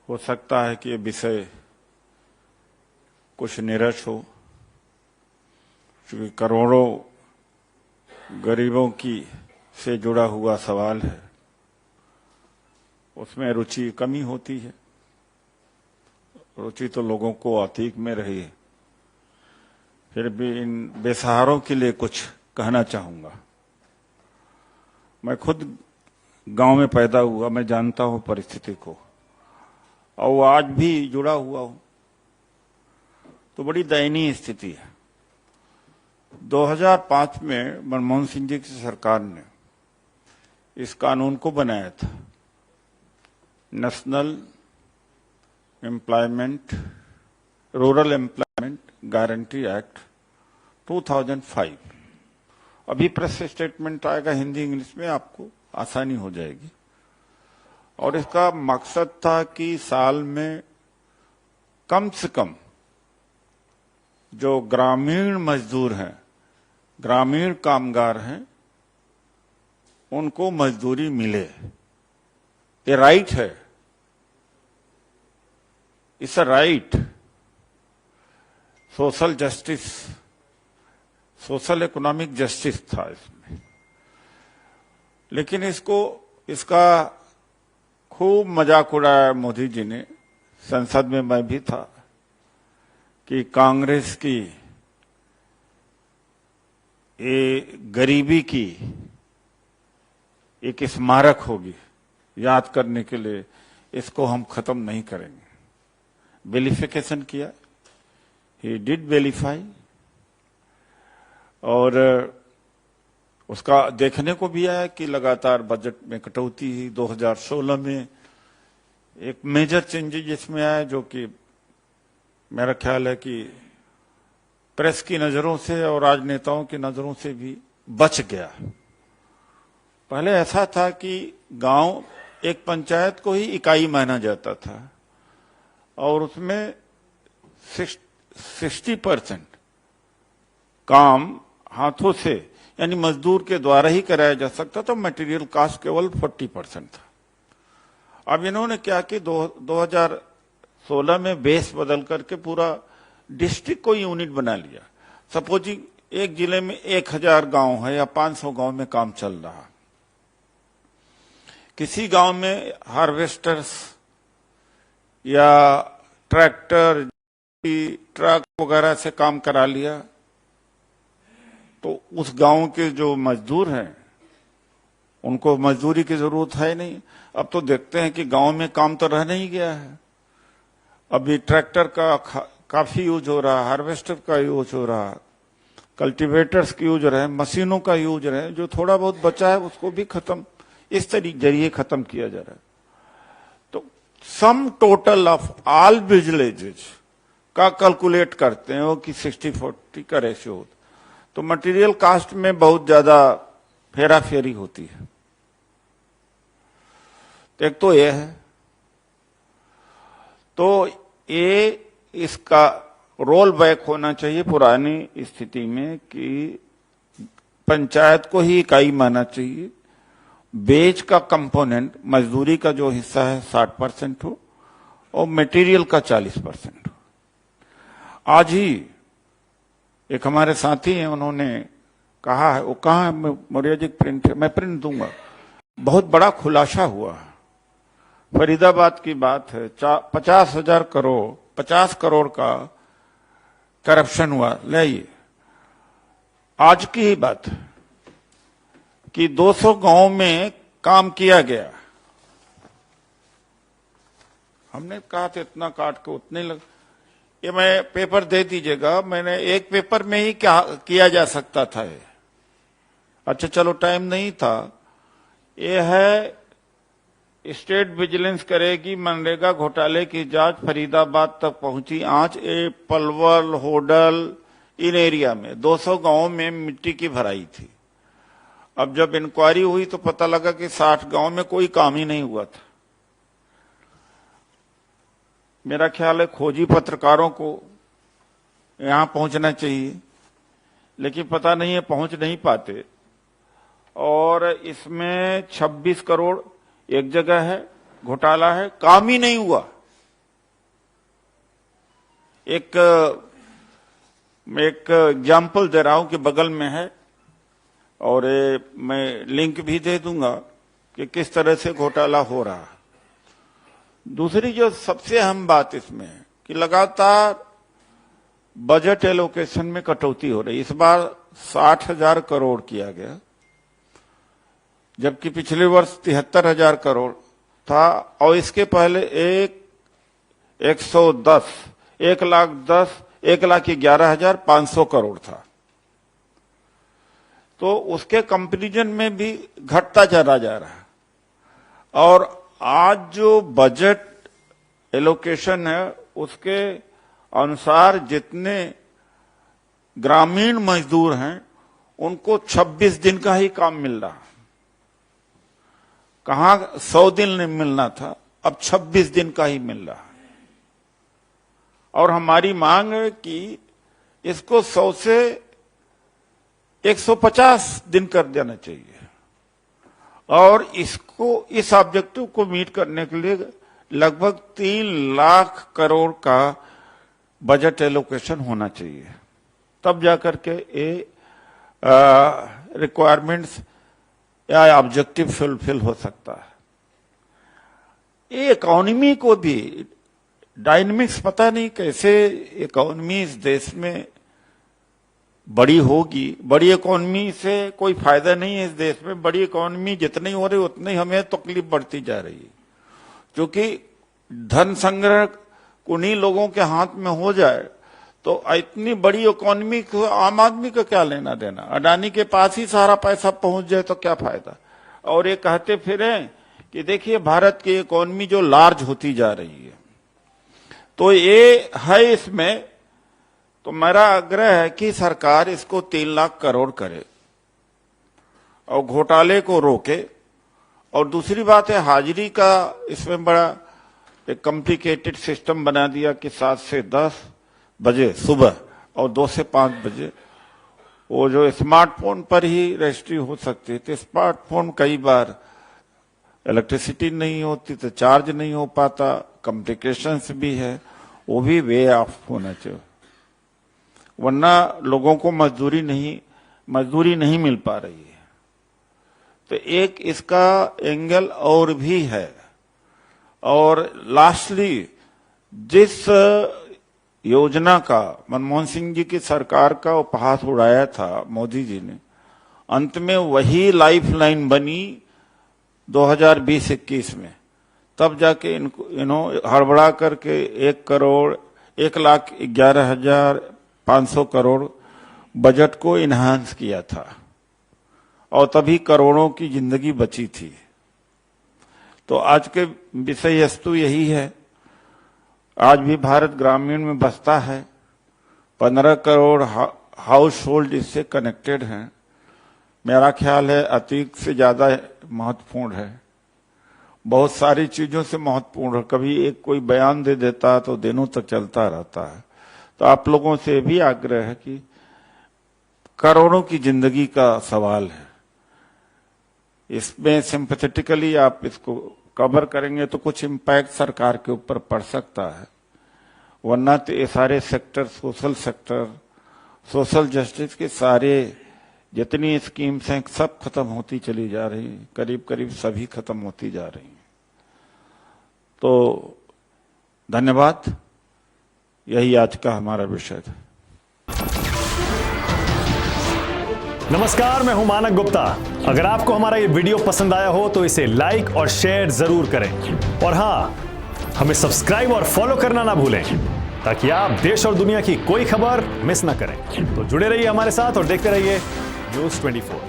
हो सकता है कि ये विषय कुछ निरस हो, क्योंकि करोड़ों गरीबों की से जुड़ा हुआ सवाल है, उसमें रुचि कमी होती है। रुचि तो लोगों को अतीक में रही है। फिर भी इन बेसहारों के लिए कुछ कहना चाहूंगा। मैं खुद गांव में पैदा हुआ, मैं जानता हूं परिस्थिति को, और वो आज भी जुड़ा हुआ हूं। तो बड़ी दयनीय स्थिति है। 2005 में मनमोहन सिंह जी की सरकार ने इस कानून को बनाया था, national employment rural employment guarantee act 2005। अभी प्रेस स्टेटमेंट आएगा हिंदी इंग्लिश में, आपको आसानी हो जाएगी। और इसका मकसद था कि साल में कम से कम जो ग्रामीण मजदूर हैं, ग्रामीण कामगार हैं, उनको मजदूरी मिले। ये राइट है, it's a right. Social justice, social economic justice था इसमें। लेकिन इसका खूब मजाक उड़ाया मोदी जी ने। संसद में मैं भी था कि कांग्रेस की ये गरीबी की एक स्मारक होगी याद करने के लिए, इसको हम खत्म नहीं करेंगे। वेलिफिकेशन किया, ही डिड वेलीफाई, और उसका देखने को भी आया कि लगातार बजट में कटौती ही। 2016 में एक मेजर चेंजेस जिसमें आया, जो कि मेरा ख्याल है कि प्रेस की नजरों से और राजनेताओं की नजरों से भी बच गया। पहले ऐसा था कि गांव एक पंचायत को ही इकाई माना जाता था, और उसमें 60% काम हाथों से यानी मजदूर के द्वारा ही कराया जा सकता था। मटेरियल कास्ट केवल 40% था। अब इन्होंने क्या कि 2016 में बेस बदल करके पूरा डिस्ट्रिक्ट को यूनिट बना लिया। सपोजिंग एक जिले में 1000 गांव है या 500 गांव में काम चल रहा, किसी गांव में हार्वेस्टर्स या ट्रैक्टर, ट्रक वगैरह से काम करा लिया, तो उस गांव के जो मजदूर हैं उनको मजदूरी की जरूरत है नहीं। अब तो देखते हैं कि गांव में काम तो रह नहीं गया है। अभी ट्रैक्टर का काफी यूज हो रहा, हार्वेस्टर का यूज हो रहा, कल्टीवेटर्स की यूज रहे, मशीनों का यूज रहे। जो थोड़ा बहुत बचा है उसको भी खत्म, इस तरीके जरिए खत्म किया जा रहा है। तो sum total of all villages का कैलकुलेट करते हैं वो कि 60-40 का रेशियो होता, तो मटेरियल कास्ट में बहुत ज्यादा फेरा फेरी होती है। एक तो ये है, तो ये इसका रोल बैक होना चाहिए पुरानी स्थिति में कि पंचायत को ही इकाई मानना चाहिए। बेज का कंपोनेंट, मजदूरी का जो हिस्सा है 60% हो और मटेरियल का 40% हो। आज ही एक हमारे साथी हैं, उन्होंने कहा है, वो कहाँ है, मौर्य जी प्रिंट है, मैं प्रिंट दूंगा। बहुत बड़ा खुलासा हुआ है, फरीदाबाद की बात है। 50 करोड़ का करप्शन हुआ। ले आज की ही बात है कि 200 गांव में काम किया गया। हमने कहा था इतना काट के उतने लग, ये मैं पेपर दे दीजिएगा, मैंने एक पेपर में ही क्या किया जा सकता था ये। अच्छा चलो टाइम नहीं था। ये है स्टेट विजिलेंस करेगी मनरेगा घोटाले की जांच, फरीदाबाद तक पहुंची आंच। ए पलवल, होडल, इन एरिया में 200 गांवों में मिट्टी की भराई थी। अब जब इंक्वायरी हुई तो पता लगा कि 60 गांव में कोई काम ही नहीं हुआ था। मेरा ख्याल है खोजी पत्रकारों को यहां पहुंचना चाहिए, लेकिन पता नहीं है पहुंच नहीं पाते। और इसमें 26 करोड़ एक जगह है, घोटाला है, काम ही नहीं हुआ। मैं एक एग्जाम्पल दे रहा हूं कि बगल में है, और मैं लिंक भी दे दूंगा कि किस तरह से घोटाला हो रहा है। दूसरी जो सबसे अहम बात इसमें है कि लगातार बजट एलोकेशन में कटौती हो रही। इस बार 60,000 करोड़ किया गया, जबकि पिछले वर्ष 73,000 करोड़ था, और इसके पहले 1,11,500 करोड़ था। तो उसके कंपैरिजन में भी घटता चला जा रहा है। और आज जो बजट एलोकेशन है उसके अनुसार जितने ग्रामीण मजदूर हैं उनको 26 दिन का ही काम मिल रहा है। कहां 100 दिन नहीं मिलना था, अब 26 दिन का ही मिल रहा है। और हमारी मांग है कि इसको 100 से 150 दिन कर देना चाहिए, और इस ऑब्जेक्टिव को मीट करने के लिए लगभग 3 लाख करोड़ का बजट एलोकेशन होना चाहिए, तब जाकर के ये रिक्वायरमेंट्स या ऑब्जेक्टिव फुलफिल हो सकता है। ये इकोनॉमी को भी डायनेमिक्स, पता नहीं कैसे इकोनॉमी इस देश में बड़ी होगी। बड़ी इकोनॉमी से कोई फायदा नहीं है इस देश में। बड़ी इकोनॉमी जितनी हो रही उतनी हमें तकलीफ बढ़ती जा रही है, क्योंकि धन संग्रह उन्हीं लोगों के हाथ में हो जाए तो इतनी बड़ी इकोनॉमी को आम आदमी को क्या लेना देना। अडानी के पास ही सारा पैसा पहुंच जाए तो क्या फायदा। और ये कहते फिरे कि देखिए भारत की इकोनॉमी जो लार्ज होती जा रही है, तो ये है इसमें। तो मेरा आग्रह है कि सरकार इसको 3 लाख करोड़ करे और घोटाले को रोके। और दूसरी बात है, हाजिरी का इसमें बड़ा एक कॉम्प्लिकेटेड सिस्टम बना दिया कि 7 से 10 बजे सुबह और 2 से 5 बजे वो जो स्मार्टफोन पर ही रजिस्ट्री हो सकती है। तो स्मार्टफोन कई बार इलेक्ट्रिसिटी नहीं होती तो चार्ज नहीं हो पाता, कॉम्प्लिकेशंस भी है, वो भी वे ऑफ होना चाहिए, वरना लोगों को मजदूरी नहीं मिल पा रही है। तो एक इसका एंगल और भी है। और लास्टली, जिस योजना का मनमोहन सिंह जी की सरकार का उपहास उड़ाया था मोदी जी ने, अंत में वही लाइफलाइन बनी 2020-21 में। तब जाके इनको हड़बड़ा करके 1,11,500 करोड़ बजट को इन्हांस किया था, और तभी करोड़ों की जिंदगी बची थी। तो आज के विषय वस्तु यही है। आज भी भारत ग्रामीण में बसता है, 15 करोड़ हाउस होल्ड इससे कनेक्टेड हैं। मेरा ख्याल है अतीत से ज्यादा महत्वपूर्ण है, बहुत सारी चीजों से महत्वपूर्ण है। कभी एक कोई बयान दे देता तो दिनों तक चलता रहता है। तो आप लोगों से भी आग्रह है कि करोड़ों की जिंदगी का सवाल है, इसमें सिंपैथेटिकली आप इसको कवर करेंगे तो कुछ इम्पैक्ट सरकार के ऊपर पड़ सकता है, वरना तो ये सारे सेक्टर, सोशल जस्टिस के सारे जितनी स्कीम्स हैं सब खत्म होती चली जा रही, करीब सभी खत्म होती जा रही हैं। तो धन्यवाद, यही आज का हमारा विषय था। नमस्कार, मैं हूं मानक गुप्ता। अगर आपको हमारा ये वीडियो पसंद आया हो तो इसे लाइक और शेयर जरूर करें, और हां, हमें सब्सक्राइब और फॉलो करना ना भूलें ताकि आप देश और दुनिया की कोई खबर मिस ना करें। तो जुड़े रहिए हमारे साथ और देखते रहिए न्यूज़ 24।